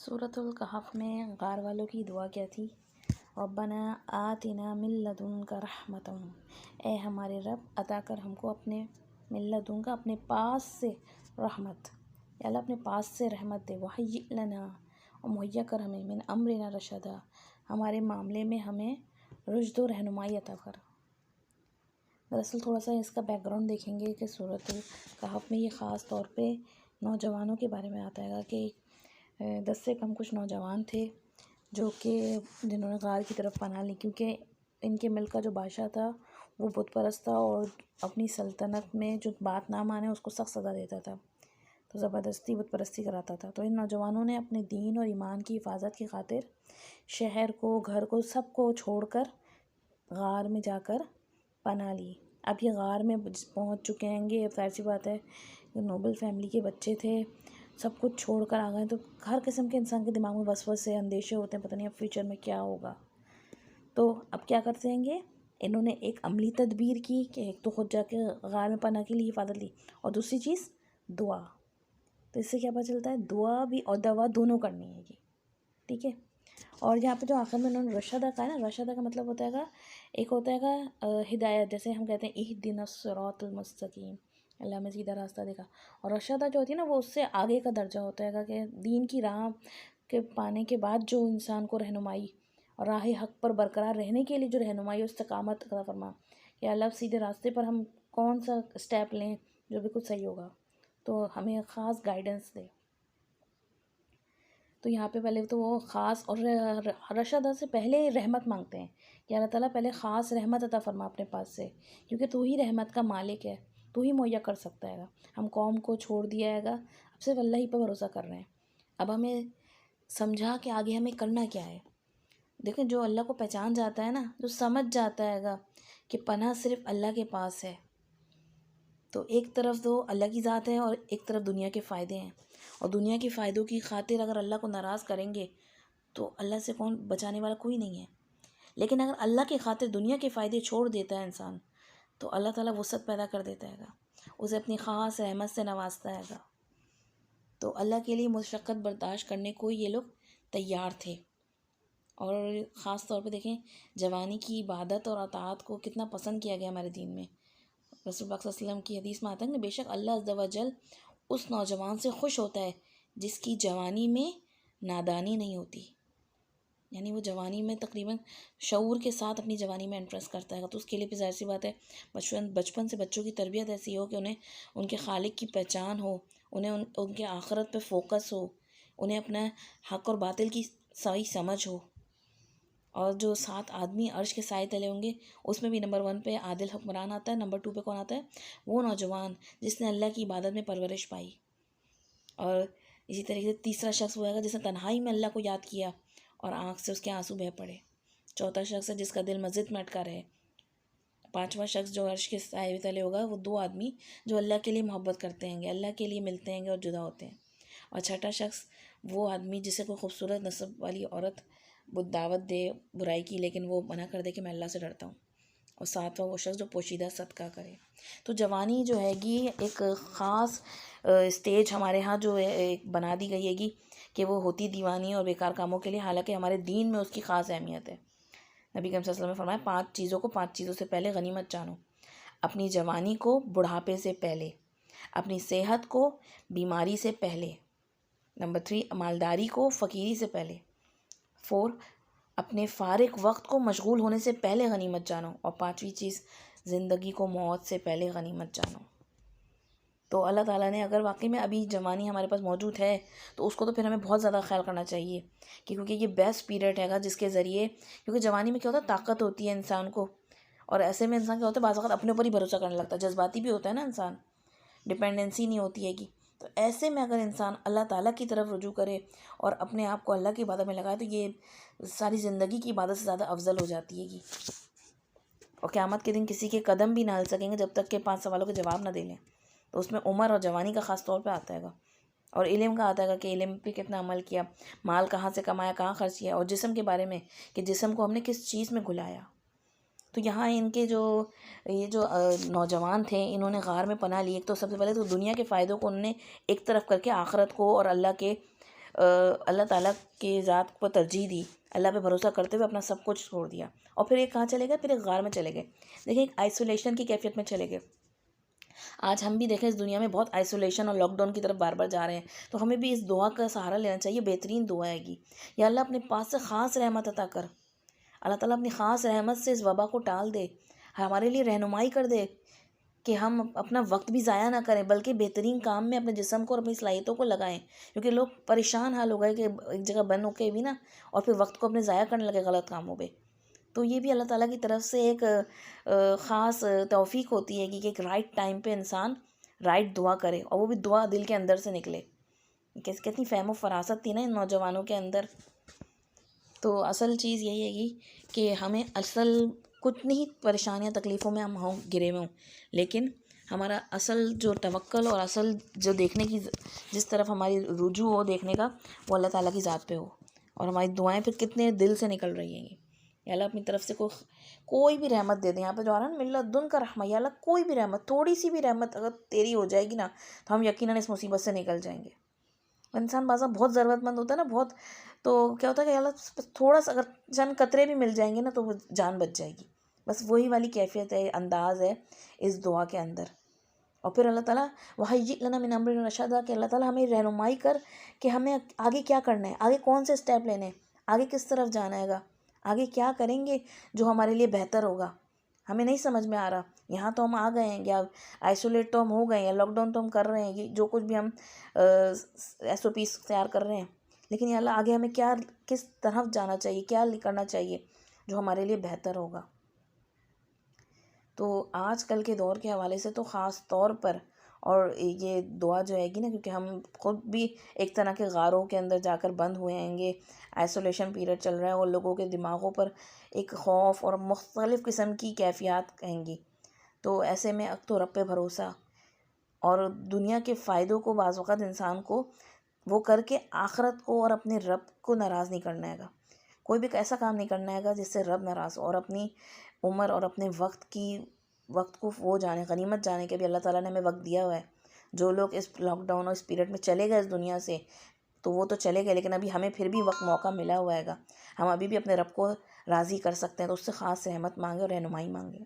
سورۃ الکہف میں غار والوں کی دعا کیا تھی؟ ربنا آتنا من لدنک رحمۃ، اے ہمارے رب عطا کر ہم کو اپنے من لدنک اپنے پاس سے رحمت، یا اللہ اپنے پاس سے رحمت دے، وہیئ لنا اور مہیا کر ہمیں من امرنا رشدا، ہمارے معاملے میں ہمیں رشد و رہنمائی عطا کر۔ دراصل تھوڑا سا اس کا بیک گراؤنڈ دیکھیں گے کہ سورۃ الکہف میں یہ خاص طور پہ نوجوانوں کے بارے میں آتا ہے کہ 10 سے کم کچھ نوجوان تھے جو کہ جنہوں نے غار کی طرف پناہ لی، کیونکہ ان کے ملک کا جو بادشاہ تھا وہ بت پرست تھا اور اپنی سلطنت میں جو بات نہ مانے اس کو سخت سزا دیتا تھا، تو زبردستی بت پرستی کراتا تھا۔ تو ان نوجوانوں نے اپنے دین اور ایمان کی حفاظت کی خاطر شہر کو، گھر کو، سب کو چھوڑ کر غار میں جا کر پناہ لی۔ اب یہ غار میں پہنچ چکے ہیں گے، ظاہر سی بات ہے نوبل فیملی کے بچے تھے، سب کچھ چھوڑ کر آ گئے، تو ہر قسم کے انسان کے دماغ میں وسوسے، اندیشے ہوتے ہیں، پتہ نہیں اب فیوچر میں کیا ہوگا۔ تو اب کیا کرتے ہیں گے، انہوں نے ایک عملی تدبیر کی کہ ایک تو خود جا کے غار میں پناہ کے لیے حفاظت لی، اور دوسری چیز دعا۔ تو اس سے کیا پتہ چلتا ہے، دعا بھی اور دوا دونوں کرنی ہے گی، ٹھیک ہے۔ اور یہاں پہ جو آخر میں انہوں نے رشدہ کہا ہے نا، رشدہ کا مطلب ہوتا ہے گا، ایک ہوتا ہے گا ہدایت، جیسے ہم کہتے ہیں اہدنا الصراط المستقیم، اللہ میں سیدھا راستہ دیکھا، اور رشدہ جو ہوتی ہے نا وہ اس سے آگے کا درجہ ہوتا ہے گا کہ دین کی راہ کے پانے کے بعد جو انسان کو رہنمائی اور راہ حق پر برقرار رہنے کے لیے جو رہنمائی اور استقامت عطا فرما، یا اللہ سیدھے راستے پر ہم کون سا اسٹیپ لیں جو بالکل صحیح ہوگا، تو ہمیں خاص گائیڈنس دے۔ تو یہاں پہ پہلے تو وہ خاص اور رشدہ سے پہلے رحمت مانگتے ہیں کہ اللہ تعالیٰ پہلے خاص رحمت عطا فرما اپنے پاس سے، کیونکہ تو ہی رحمت کا مالک ہے، تو ہی مہیا کر سکتا ہے گا۔ ہم قوم کو چھوڑ دیا ہے گا، اب صرف اللہ ہی پہ بھروسہ کر رہے ہیں۔ اب ہمیں سمجھا کہ آگے ہمیں کرنا کیا ہے۔ دیکھیں جو اللہ کو پہچان جاتا ہے نا، جو سمجھ جاتا ہے گا کہ پناہ صرف اللہ کے پاس ہے، تو ایک طرف تو اللہ کی ذات ہے اور ایک طرف دنیا کے فائدے ہیں، اور دنیا کے فائدوں کی خاطر اگر اللہ کو ناراض کریں گے تو اللہ سے کون بچانے والا کوئی نہیں ہے۔ لیکن اگر اللہ کی خاطر دنیا کے فائدے چھوڑ دیتا ہے انسان، تو اللہ تعالیٰ وسعت پیدا کر دیتا ہے گا، اسے اپنی خاص رحمت سے نوازتا ہے گا۔ تو اللہ کے لیے مشقت برداشت کرنے کو یہ لوگ تیار تھے۔ اور خاص طور پہ دیکھیں جوانی کی عبادت اور اطاعت کو کتنا پسند کیا گیا ہمارے دین میں۔ رسول پاک صلی اللہ علیہ وسلم کی حدیث میں آتا ہے کہ بے شک اللہ عز و جل اس نوجوان سے خوش ہوتا ہے جس کی جوانی میں نادانی نہیں ہوتی، یعنی وہ جوانی میں تقریباً شعور کے ساتھ اپنی جوانی میں انٹرسٹ کرتا ہے، تو اس کے لیے بھی ظاہر سی بات ہے بچپن سے بچوں کی تربیت ایسی ہو کہ انہیں ان کے خالق کی پہچان ہو، انہیں ان کے آخرت پہ فوکس ہو، انہیں اپنا حق اور باطل کی صحیح سمجھ ہو۔ اور جو 7 آدمی عرش کے سائے تلے ہوں گے، اس میں بھی نمبر 1 پہ عادل حکمران آتا ہے، نمبر 2 پہ کون آتا ہے، وہ نوجوان جس نے اللہ کی عبادت میں پرورش پائی۔ اور اسی طریقے سے تیسرا شخص وہ ہے گا جس نے تنہائی میں اللہ کو یاد کیا اور آنکھ سے اس کے آنسو بہہ پڑے۔ چوتھا شخص ہے جس کا دل مسجد میں اٹکا رہے۔ پانچواں شخص جو عرش کے سائے تلے ہوگا وہ 2 آدمی جو اللہ کے لیے محبت کرتے ہیں گے، اللہ کے لیے ملتے ہیں گے اور جدا ہوتے ہیں۔ اور چھٹا شخص وہ آدمی جسے کوئی خوبصورت نسب والی عورت دعوت دے برائی کی، لیکن وہ منع کر دے کہ میں اللہ سے ڈرتا ہوں۔ اور 7واں وہ شخص جو پوشیدہ صدقہ کرے۔ تو جوانی جو ہے گی ایک خاص اسٹیج ہمارے ہاں جو ہے ایک بنا دی گئی ہے گی کہ وہ ہوتی دیوانی اور بیکار کاموں کے لیے، حالانکہ ہمارے دین میں اس کی خاص اہمیت ہے۔ نبی کریم صلی اللہ علیہ وسلم نے فرمایا 5 چیزوں سے پہلے غنیمت جانو: اپنی جوانی کو بڑھاپے سے پہلے، اپنی صحت کو بیماری سے پہلے، نمبر 3 مالداری کو فقیری سے پہلے، 4 اپنے فارغ وقت کو مشغول ہونے سے پہلے غنیمت جانو، اور 5ویں چیز زندگی کو موت سے پہلے غنیمت جانو۔ تو اللہ تعالیٰ نے اگر واقعی میں ابھی جوانی ہمارے پاس موجود ہے تو اس کو تو پھر ہمیں بہت زیادہ خیال کرنا چاہیے، کیونکہ یہ بیسٹ پیریڈ ہے گا جس کے ذریعے، کیونکہ جوانی میں کیا ہوتا ہے طاقت ہوتی ہے انسان کو، اور ایسے میں انسان کیا ہوتا ہے بعض اوقات اپنے اوپر ہی بھروسہ کرنے لگتا ہے، جذباتی بھی ہوتا ہے نا انسان، ڈپینڈنسی نہیں ہوتی ہے کہ، تو ایسے میں اگر انسان اللہ تعالیٰ کی طرف رجوع کرے اور اپنے آپ کو اللہ کی عبادت میں لگائے تو یہ ساری زندگی کی عبادت سے زیادہ افضل ہو جاتی ہے گی، اور قیامت کے دن کسی کے قدم بھی نہ ہل سکیں گے جب تک کہ 5 سوالوں کے جواب نہ دے لیں۔ تو اس میں عمر اور جوانی کا خاص طور پہ آتا ہے گا، اور علم کا آتا ہے گا کہ علم پہ کتنا عمل کیا، مال کہاں سے کمایا، کہاں خرچ کیا، اور جسم کے بارے میں کہ جسم کو ہم نے کس چیز میں گھلایا۔ تو یہاں ان کے یہ جو نوجوان تھے انہوں نے غار میں پناہ لی، ایک تو سب سے پہلے تو دنیا کے فائدوں کو انہوں نے ایک طرف کر کے آخرت کو اور اللہ کے اللہ تعالیٰ کے ذات کو ترجیح دی، اللہ پہ بھروسہ کرتے ہوئے اپنا سب کچھ چھوڑ دیا، اور پھر ایک کہاں چلے گئے؟ پھر ایک غار میں چلے گئے. دیکھیں ایک آئسولیشن کی کیفیت میں چلے گئے. آج ہم بھی دیکھیں اس دنیا میں بہت آئسولیشن اور لاک ڈاؤن کی طرف بار بار جا رہے ہیں، تو ہمیں بھی اس دعا کا سہارا لینا چاہیے. بہترین دعا ہے گی، یا اللہ اپنے پاس سے خاص رحمت عطا کر. اللہ تعالیٰ اپنی خاص رحمت سے اس وبا کو ٹال دے، ہمارے لیے رہنمائی کر دے کہ ہم اپنا وقت بھی ضائع نہ کریں، بلکہ بہترین کام میں اپنے جسم کو اور اپنی صلاحیتوں کو لگائیں. کیونکہ لوگ پریشان حال ہو گئے کہ ایک جگہ بند ہو کے بھی نا، اور پھر وقت کو اپنے ضائع کرنے لگے غلط کاموں پہ. تو یہ بھی اللہ تعالیٰ کی طرف سے ایک خاص توفیق ہوتی ہے کہ ایک رائٹ ٹائم پہ انسان رائٹ دعا کرے، اور وہ بھی دعا دل کے اندر سے نکلے. کتنی فہم و فراست تھی نا ان نوجوانوں کے اندر. تو اصل چیز یہی ہے گی کہ ہمیں اصل کتنی ہی پریشانیاں تکلیفوں میں ہم ہوں گرے ہوئے ہوں، لیکن ہمارا اصل جو توکل اور اصل جو دیکھنے کی جس طرف ہماری رجوع ہو دیکھنے کا، وہ اللہ تعالیٰ کی ذات پہ ہو. اور ہماری دعائیں پھر کتنے دل سے نکل رہی ہیں. یا اللہ اپنی طرف سے کوئی بھی رحمت دے دیں. یہاں پہ جو آ رہا ہے نا ملت دن کا رحمہ، یا اللہ کوئی بھی رحمت، تھوڑی سی بھی رحمت اگر تیری ہو جائے گی نا، تو ہم یقیناً اس مصیبت سے نکل جائیں گے. انسان بعض بہت ضرورت مند ہوتا ہے نا، بہت، تو کیا ہوتا ہے کہ اللہ تھوڑا سا اگر چند قطرے بھی مل جائیں گے نا تو وہ جان بچ جائے گی. بس وہی والی کیفیت ہے، انداز ہے اس دعا کے اندر. اور پھر اللہ تعالیٰ وَهَيِّئْ لَنَا مِنْ أَمْرِنَا رَشَدًا، کہ اللہ تعالیٰ ہمیں رہنمائی کر کہ ہمیں آگے کیا کرنا ہے، آگے کون سے اسٹیپ لینے ہیں، آگے کس طرف جانا ہے گا، آگے کیا کریں گے جو ہمارے لیے بہتر ہوگا. ہمیں نہیں سمجھ میں آ رہا. یہاں تو ہم آ گئے ہیں، یا آئسولیٹ تو ہم ہو گئے ہیں، لاک ڈاؤن تو ہم کر رہے ہیں، جو کچھ بھی ہم SOPs تیار کر رہے ہیں، لیکن یا اللہ آگے ہمیں کیا، کس طرف جانا چاہیے، کیا کرنا چاہیے جو ہمارے لیے بہتر ہوگا. تو آج کل کے دور کے حوالے سے تو خاص طور پر، اور یہ دعا جو ہے گی نا، کیونکہ ہم خود بھی ایک طرح کے غاروں کے اندر جا کر بند ہوئے ہیں گے، آئسولیشن پیریڈ چل رہا ہے، اور لوگوں کے دماغوں پر ایک خوف اور مختلف قسم کی کیفیات ہیں گی. تو ایسے میں اب تو رب پہ بھروسہ، اور دنیا کے فائدوں کو بعض وقت انسان کو وہ کر کے آخرت کو اور اپنے رب کو ناراض نہیں کرنا ہے گا. کوئی بھی ایسا کام نہیں کرنا ہے گا جس سے رب ناراض ہو، اور اپنی عمر اور اپنے وقت کو وہ جانے، غنیمت جانے کہ بھی اللہ تعالیٰ نے ہمیں وقت دیا ہوا ہے. جو لوگ اس لاک ڈاؤن اور اس پیریڈ میں چلے گئے اس دنیا سے، تو وہ تو چلے گئے، لیکن ابھی ہمیں پھر بھی وقت موقع ملا ہوا ہے گا. ہم ابھی بھی اپنے رب کو راضی کر سکتے ہیں، تو اس سے خاص رحمت مانگے اور رہنمائی مانگے.